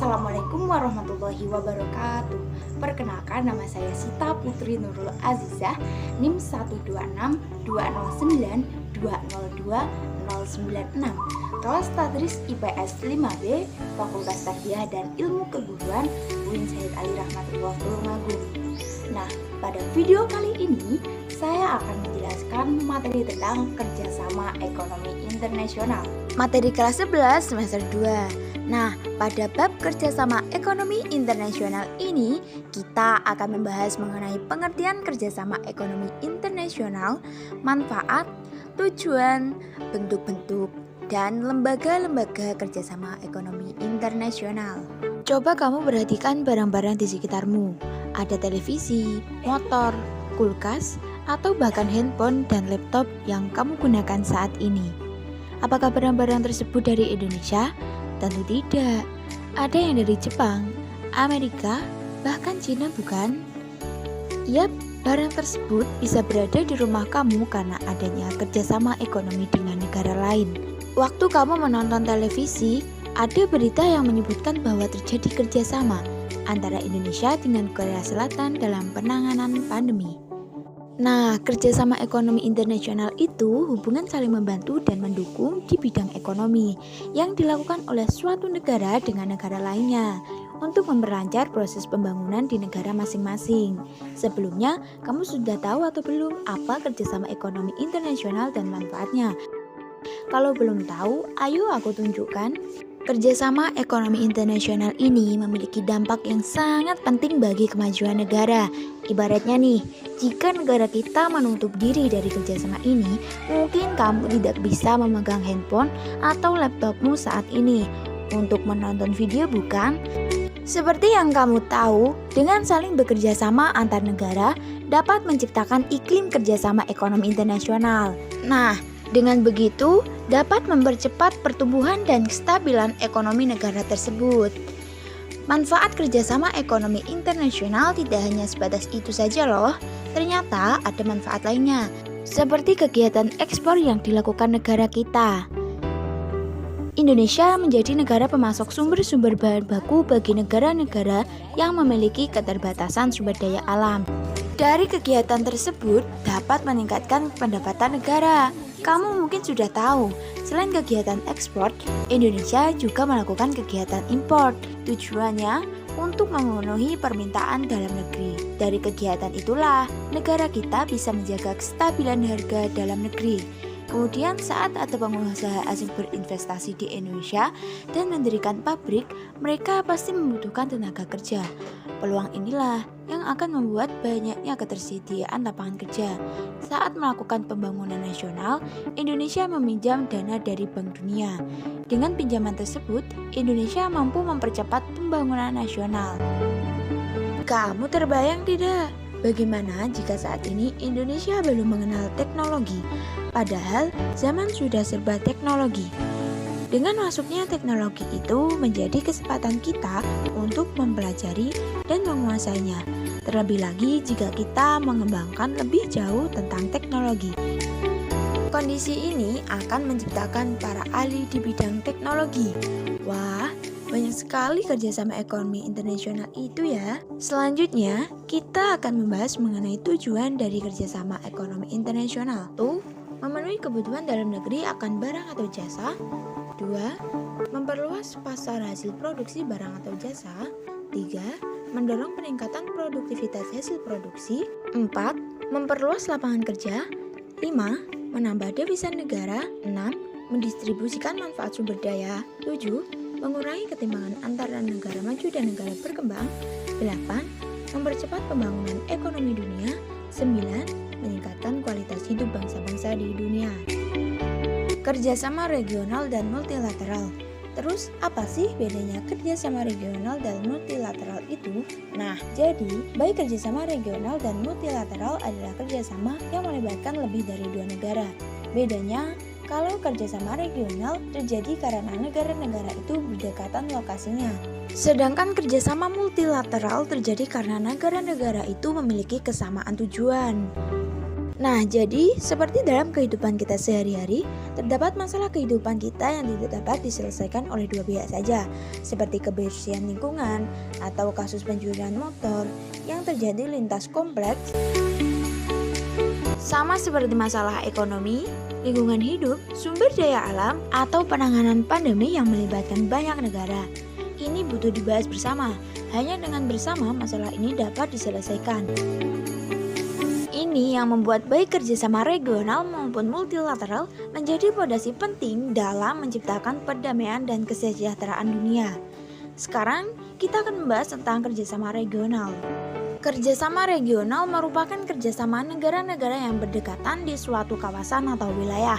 Assalamualaikum warahmatullahi wabarakatuh. Perkenalkan, nama saya Sita Putri Nurul Azizah, NIM 12620220296, kelas Tadris IPS 5B, Fakultas Tarbiyah dan Ilmu Keguruan, UIN Syed Ali Rahmatullah Tulungagung. Nah, pada video kali ini saya akan menjelaskan materi tentang kerjasama ekonomi internasional. Materi kelas 11 semester 2. Nah, pada bab kerjasama ekonomi internasional ini, kita akan membahas mengenai pengertian kerjasama ekonomi internasional, manfaat, tujuan, bentuk-bentuk, dan lembaga-lembaga kerjasama ekonomi internasional. Coba kamu perhatikan barang-barang di sekitarmu. Ada televisi, motor, kulkas, atau bahkan handphone dan laptop yang kamu gunakan saat ini. Apakah barang-barang tersebut dari Indonesia? Tentu tidak. Ada yang dari Jepang, Amerika, bahkan Cina, bukan? Yap, barang tersebut bisa berada di rumah kamu karena adanya kerjasama ekonomi dengan negara lain. Waktu kamu menonton televisi, ada berita yang menyebutkan bahwa terjadi kerjasama antara Indonesia dengan Korea Selatan dalam penanganan pandemi. Nah, kerjasama ekonomi internasional itu hubungan saling membantu dan mendukung di bidang ekonomi yang dilakukan oleh suatu negara dengan negara lainnya untuk memperlancar proses pembangunan di negara masing-masing. Sebelumnya, kamu sudah tahu atau belum apa kerjasama ekonomi internasional dan manfaatnya? Kalau belum tahu, ayo aku tunjukkan. Kerjasama ekonomi internasional ini memiliki dampak yang sangat penting bagi kemajuan negara. Ibaratnya nih, jika negara kita menutup diri dari kerjasama ini, mungkin kamu tidak bisa memegang handphone atau laptopmu saat ini untuk menonton video, bukan? Seperti yang kamu tahu, dengan saling bekerja sama antar negara dapat menciptakan iklim kerjasama ekonomi internasional. Nah, dengan begitu, dapat mempercepat pertumbuhan dan kestabilan ekonomi negara tersebut. Manfaat kerjasama ekonomi internasional tidak hanya sebatas itu saja loh. Ternyata ada manfaat lainnya, seperti kegiatan ekspor yang dilakukan negara kita. Indonesia menjadi negara pemasok sumber-sumber bahan baku bagi negara-negara yang memiliki keterbatasan sumber daya alam. Dari kegiatan tersebut dapat meningkatkan pendapatan negara. Kamu mungkin sudah tahu, selain kegiatan ekspor, Indonesia juga melakukan kegiatan impor. Tujuannya untuk memenuhi permintaan dalam negeri. Dari kegiatan itulah, negara kita bisa menjaga kestabilan harga dalam negeri. Kemudian saat ada pengusaha asing berinvestasi di Indonesia dan mendirikan pabrik, mereka pasti membutuhkan tenaga kerja. Peluang inilah yang akan membuat banyaknya ketersediaan lapangan kerja. Saat melakukan pembangunan nasional, Indonesia meminjam dana dari Bank Dunia. Dengan pinjaman tersebut, Indonesia mampu mempercepat pembangunan nasional. Kamu terbayang tidak? Bagaimana jika saat ini Indonesia belum mengenal teknologi, padahal zaman sudah serba teknologi? Dengan masuknya teknologi itu menjadi kesempatan kita untuk mempelajari dan menguasainya. Terlebih lagi jika kita mengembangkan lebih jauh tentang teknologi. Kondisi ini akan menciptakan para ahli di bidang teknologi. Wah, banyak sekali kerjasama ekonomi internasional itu ya. Selanjutnya, kita akan membahas mengenai tujuan dari kerjasama ekonomi internasional. Memenuhi kebutuhan dalam negeri akan barang atau jasa. 2. Memperluas pasar hasil produksi barang atau jasa. 3. Mendorong peningkatan produktivitas hasil produksi. 4. Memperluas lapangan kerja. 5. Menambah devisa negara. 6. Mendistribusikan manfaat sumber daya. 7. Mengurangi ketimpangan antara negara maju dan negara berkembang. 8. Mempercepat pembangunan ekonomi dunia. 9. Meningkatkan kualitas hidup bangsa-bangsa di dunia. Kerjasama regional dan multilateral. Terus, apa sih bedanya kerjasama regional dan multilateral itu? Nah, jadi, baik kerjasama regional dan multilateral adalah kerjasama yang melibatkan lebih dari dua negara. Bedanya, kalau kerjasama regional terjadi karena negara-negara itu berdekatan lokasinya. Sedangkan kerjasama multilateral terjadi karena negara-negara itu memiliki kesamaan tujuan. Nah, jadi seperti dalam kehidupan kita sehari-hari, terdapat masalah kehidupan kita yang tidak dapat diselesaikan oleh dua pihak saja, seperti kebersihan lingkungan atau kasus pencurian motor yang terjadi lintas kompleks. Sama seperti masalah ekonomi, lingkungan hidup, sumber daya alam, atau penanganan pandemi yang melibatkan banyak negara. Ini butuh dibahas bersama. Hanya dengan bersama masalah ini dapat diselesaikan. Ini yang membuat baik kerjasama regional maupun multilateral menjadi fondasi penting dalam menciptakan perdamaian dan kesejahteraan dunia. Sekarang kita akan membahas tentang kerjasama regional. Kerjasama regional merupakan kerjasama negara-negara yang berdekatan di suatu kawasan atau wilayah.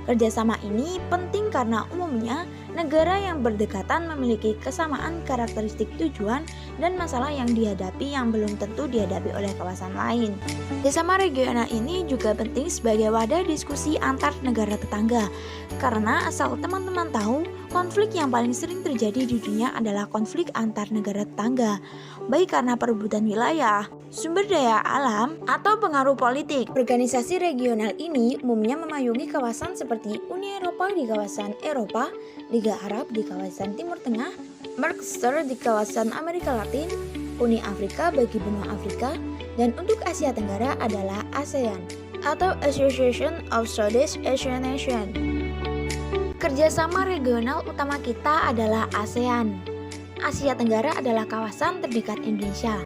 Kerjasama ini penting karena umumnya negara yang berdekatan memiliki kesamaan karakteristik tujuan dan masalah yang dihadapi yang belum tentu dihadapi oleh kawasan lain. Kerjasama regional ini juga penting sebagai wadah diskusi antar negara tetangga, karena asal teman-teman tahu, konflik yang paling sering terjadi di dunia adalah konflik antar negara tetangga, baik karena perebutan wilayah, sumber daya alam, atau pengaruh politik. Organisasi regional ini umumnya memayungi kawasan seperti Uni Eropa di kawasan Eropa, Liga Arab di kawasan Timur Tengah, Mercosur di kawasan Amerika Latin, Uni Afrika bagi benua Afrika, dan untuk Asia Tenggara adalah ASEAN atau Association of Southeast Asian Nations. Kerjasama regional utama kita adalah ASEAN. Asia Tenggara adalah kawasan terdekat Indonesia.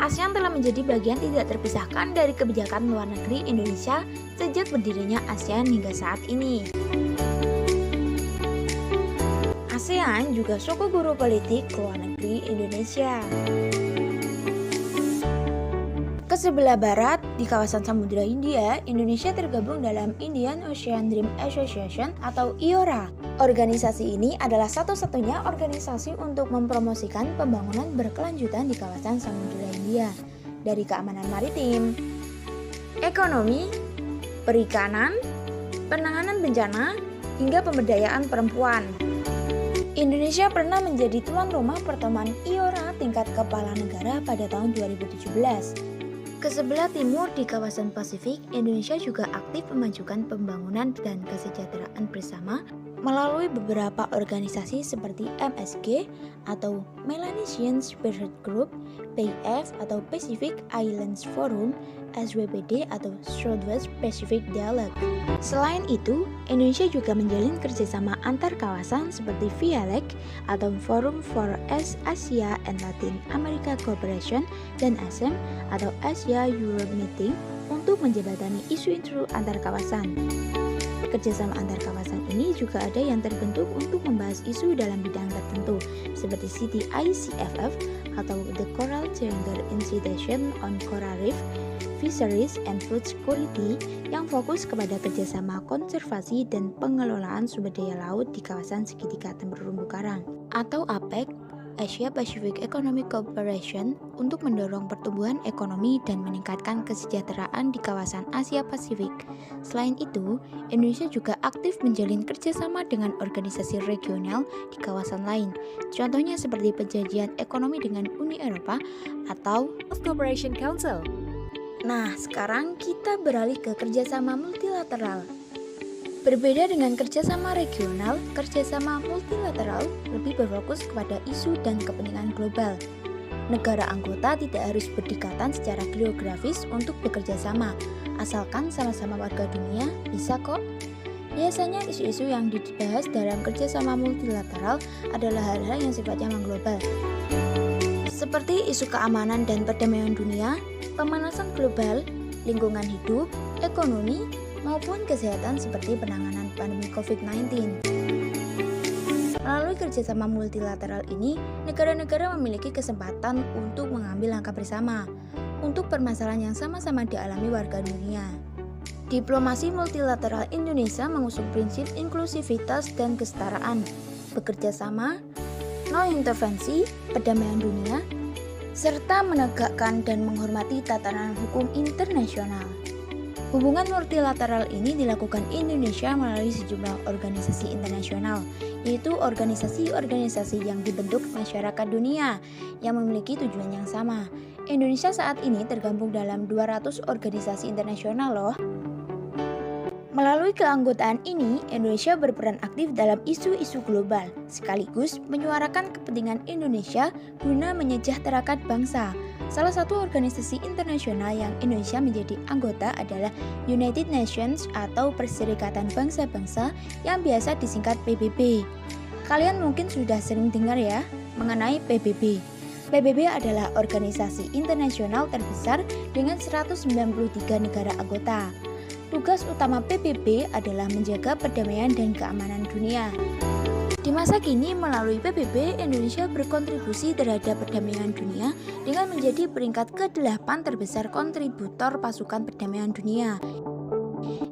ASEAN telah menjadi bagian tidak terpisahkan dari kebijakan luar negeri Indonesia sejak berdirinya ASEAN hingga saat ini. ASEAN juga suku guru politik luar negeri Indonesia. Ke sebelah barat, di kawasan Samudra Hindia, Indonesia tergabung dalam Indian Ocean Dream Association atau IORA. Organisasi ini adalah satu-satunya organisasi untuk mempromosikan pembangunan berkelanjutan di kawasan Samudra Hindia, dari keamanan maritim, ekonomi, perikanan, penanganan bencana, hingga pemberdayaan perempuan. Indonesia pernah menjadi tuan rumah pertemuan IORA tingkat kepala negara pada tahun 2017. Ke sebelah timur di kawasan Pasifik, Indonesia juga aktif memajukan pembangunan dan kesejahteraan bersama melalui beberapa organisasi seperti MSG atau Melanesian Spirit Group, PIF atau Pacific Islands Forum, SWPD atau Southwest Pacific Dialogue. Selain itu, Indonesia juga menjalin kerjasama antar kawasan seperti VIALEC atau Forum for Asia and Latin America Cooperation dan ASEM atau Asia Europe Meeting untuk menjembatani isu-isu antar kawasan. Kerjasama antar kawasan ini juga ada yang terbentuk untuk membahas isu dalam bidang tertentu, seperti CTICFF atau The Coral Triangle Institution on Coral Reef, Fisheries and Food Security yang fokus kepada kerjasama konservasi dan pengelolaan sumber daya laut di kawasan segitiga terumbu karang, atau APEC, Asia Pacific Economic Cooperation, untuk mendorong pertumbuhan ekonomi dan meningkatkan kesejahteraan di kawasan Asia Pasifik. Selain itu, Indonesia juga aktif menjalin kerjasama dengan organisasi regional di kawasan lain, contohnya seperti Perjanjian Ekonomi dengan Uni Eropa atau Cooperation Council. Nah, sekarang kita beralih ke kerjasama multilateral. Berbeda dengan kerjasama regional, kerjasama multilateral lebih berfokus kepada isu dan kepentingan global. Negara anggota tidak harus berdekatan secara geografis untuk bekerja sama, asalkan sama-sama warga dunia bisa kok. Biasanya isu-isu yang dibahas dalam kerjasama multilateral adalah hal-hal yang sifatnya mengglobal, seperti isu keamanan dan perdamaian dunia, pemanasan global, lingkungan hidup, ekonomi, maupun kesehatan seperti penanganan pandemi COVID-19. Melalui kerjasama multilateral ini, negara-negara memiliki kesempatan untuk mengambil langkah bersama untuk permasalahan yang sama-sama dialami warga dunia. Diplomasi multilateral Indonesia mengusung prinsip inklusivitas dan kesetaraan, bekerja sama, non-intervensi, perdamaian dunia, serta menegakkan dan menghormati tatanan hukum internasional. Hubungan multilateral ini dilakukan Indonesia melalui sejumlah organisasi internasional, yaitu organisasi-organisasi yang dibentuk masyarakat dunia yang memiliki tujuan yang sama. Indonesia saat ini tergabung dalam 200 organisasi internasional loh. Melalui keanggotaan ini, Indonesia berperan aktif dalam isu-isu global, sekaligus menyuarakan kepentingan Indonesia guna menyejahterakan bangsa. Salah satu organisasi internasional yang Indonesia menjadi anggota adalah United Nations atau Perserikatan Bangsa-Bangsa yang biasa disingkat PBB. Kalian mungkin sudah sering dengar ya mengenai PBB. PBB adalah organisasi internasional terbesar dengan 193 negara anggota. Tugas utama PBB adalah menjaga perdamaian dan keamanan dunia. Di masa kini, melalui PBB, Indonesia berkontribusi terhadap perdamaian dunia dengan menjadi peringkat ke-8 terbesar kontributor pasukan perdamaian dunia.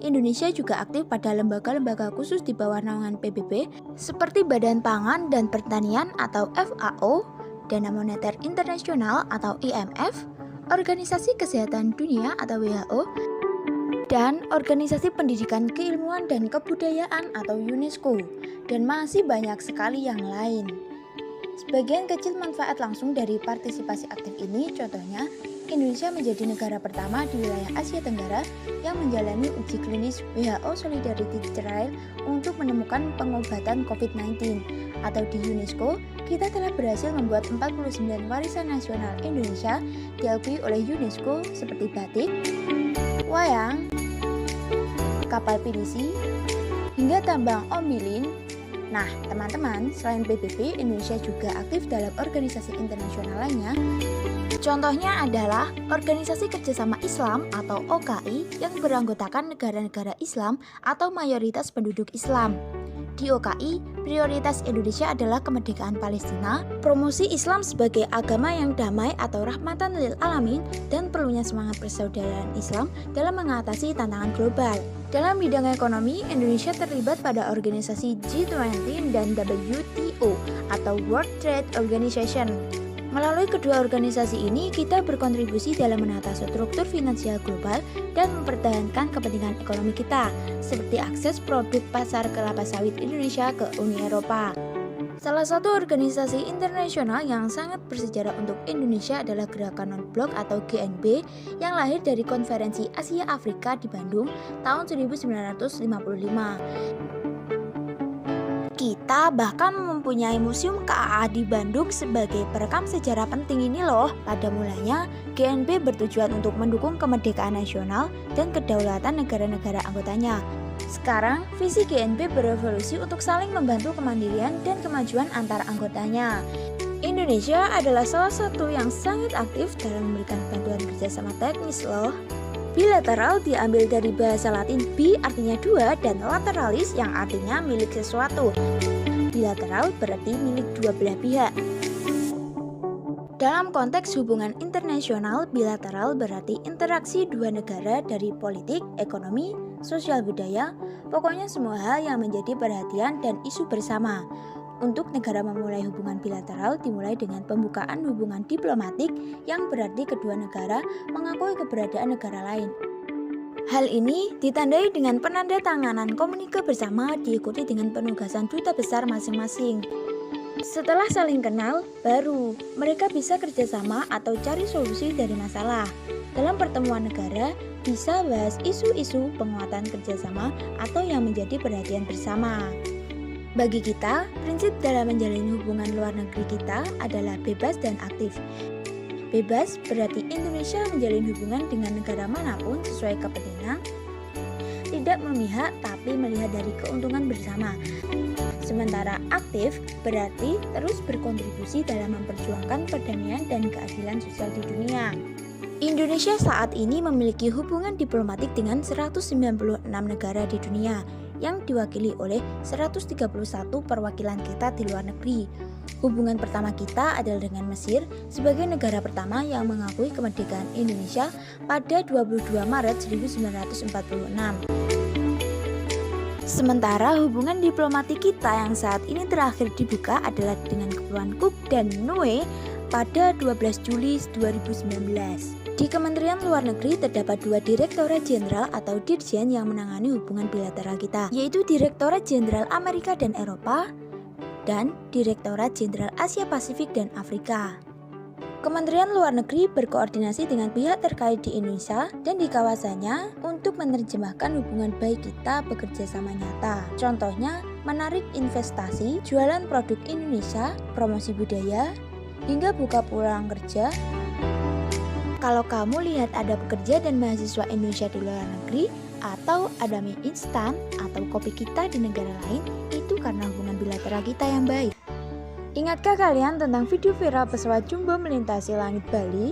Indonesia juga aktif pada lembaga-lembaga khusus di bawah naungan PBB seperti Badan Pangan dan Pertanian atau FAO, Dana Moneter Internasional atau IMF, Organisasi Kesehatan Dunia atau WHO, dan Organisasi Pendidikan Keilmuan dan Kebudayaan atau UNESCO, dan masih banyak sekali yang lain. Sebagian kecil manfaat langsung dari partisipasi aktif ini, contohnya Indonesia menjadi negara pertama di wilayah Asia Tenggara yang menjalani uji klinis WHO Solidarity Trial untuk menemukan pengobatan COVID-19. Atau di UNESCO, kita telah berhasil membuat 49 warisan nasional Indonesia diakui oleh UNESCO seperti batik, wayang, kapal pinisi, hingga tambang ombilin. Nah, teman-teman, selain PBB, Indonesia juga aktif dalam organisasi internasional lainnya. Contohnya adalah Organisasi Kerjasama Islam atau OKI yang beranggotakan negara-negara Islam atau mayoritas penduduk Islam. Di OKI, prioritas Indonesia adalah kemerdekaan Palestina, promosi Islam sebagai agama yang damai atau rahmatan lil alamin, dan perlunya semangat persaudaraan Islam dalam mengatasi tantangan global. Dalam bidang ekonomi, Indonesia terlibat pada organisasi G20 dan WTO atau World Trade Organization. Melalui kedua organisasi ini, kita berkontribusi dalam menata struktur finansial global dan mempertahankan kepentingan ekonomi kita, seperti akses produk pasar kelapa sawit Indonesia ke Uni Eropa. Salah satu organisasi internasional yang sangat bersejarah untuk Indonesia adalah Gerakan Non-Blok atau GNB yang lahir dari Konferensi Asia Afrika di Bandung tahun 1955. Kita bahkan mempunyai Museum KAA di Bandung sebagai perekam sejarah penting ini loh. Pada mulanya, GNB bertujuan untuk mendukung kemerdekaan nasional dan kedaulatan negara-negara anggotanya. Sekarang, visi GNB berevolusi untuk saling membantu kemandirian dan kemajuan antar anggotanya. Indonesia adalah salah satu yang sangat aktif dalam memberikan bantuan kerjasama teknis loh. Bilateral diambil dari bahasa Latin bi artinya dua dan lateralis yang artinya milik sesuatu. Bilateral berarti milik dua belah pihak. Dalam konteks hubungan internasional, bilateral berarti interaksi dua negara dari politik, ekonomi, sosial budaya, pokoknya semua hal yang menjadi perhatian dan isu bersama. Untuk negara memulai hubungan bilateral dimulai dengan pembukaan hubungan diplomatik yang berarti kedua negara mengakui keberadaan negara lain. Hal ini ditandai dengan penandatanganan komunike bersama diikuti dengan penugasan duta besar masing-masing. Setelah saling kenal, baru mereka bisa kerjasama atau cari solusi dari masalah. Dalam pertemuan negara, bisa bahas isu-isu penguatan kerjasama atau yang menjadi perhatian bersama. Bagi kita, prinsip dalam menjalin hubungan luar negeri kita adalah bebas dan aktif. Bebas berarti Indonesia menjalin hubungan dengan negara manapun sesuai kepentingan, tidak memihak tapi melihat dari keuntungan bersama. Sementara aktif berarti terus berkontribusi dalam memperjuangkan perdamaian dan keadilan sosial di dunia. Indonesia saat ini memiliki hubungan diplomatik dengan 196 negara di dunia yang diwakili oleh 131 perwakilan kita di luar negeri. Hubungan pertama kita adalah dengan Mesir sebagai negara pertama yang mengakui kemerdekaan Indonesia pada 22 Maret 1946. Sementara hubungan diplomatik kita yang saat ini terakhir dibuka adalah dengan Kepulauan Cook dan Niue pada 12 Juli 2019. Di Kementerian Luar Negeri terdapat dua Direktorat Jenderal atau Dirjen yang menangani hubungan bilateral kita, yaitu Direktorat Jenderal Amerika dan Eropa dan Direktorat Jenderal Asia Pasifik dan Afrika. Kementerian Luar Negeri berkoordinasi dengan pihak terkait di Indonesia dan di kawasannya untuk menerjemahkan hubungan baik kita bekerja sama nyata. Contohnya, menarik investasi, jualan produk Indonesia, promosi budaya, hingga buka peluang kerja. Kalau kamu lihat ada pekerja dan mahasiswa Indonesia di luar negeri, atau ada mie instan atau kopi kita di negara lain, itu karena hubungan bilateral kita yang baik. Ingatkah kalian tentang video viral pesawat jumbo melintasi langit Bali?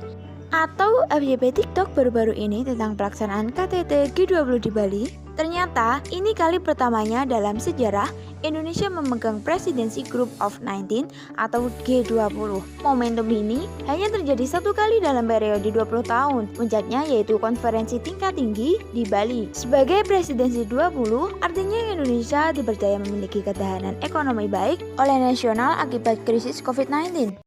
Atau FYP TikTok baru-baru ini tentang pelaksanaan KTT G20 di Bali? Ternyata ini kali pertamanya dalam sejarah Indonesia memegang presidensi Group of 19 atau G20. Momentum ini hanya terjadi satu kali dalam periode 20 tahun. Puncaknya yaitu konferensi tingkat tinggi di Bali. Sebagai presidensi 20, artinya Indonesia dipercaya memiliki ketahanan ekonomi baik oleh nasional akibat krisis COVID-19.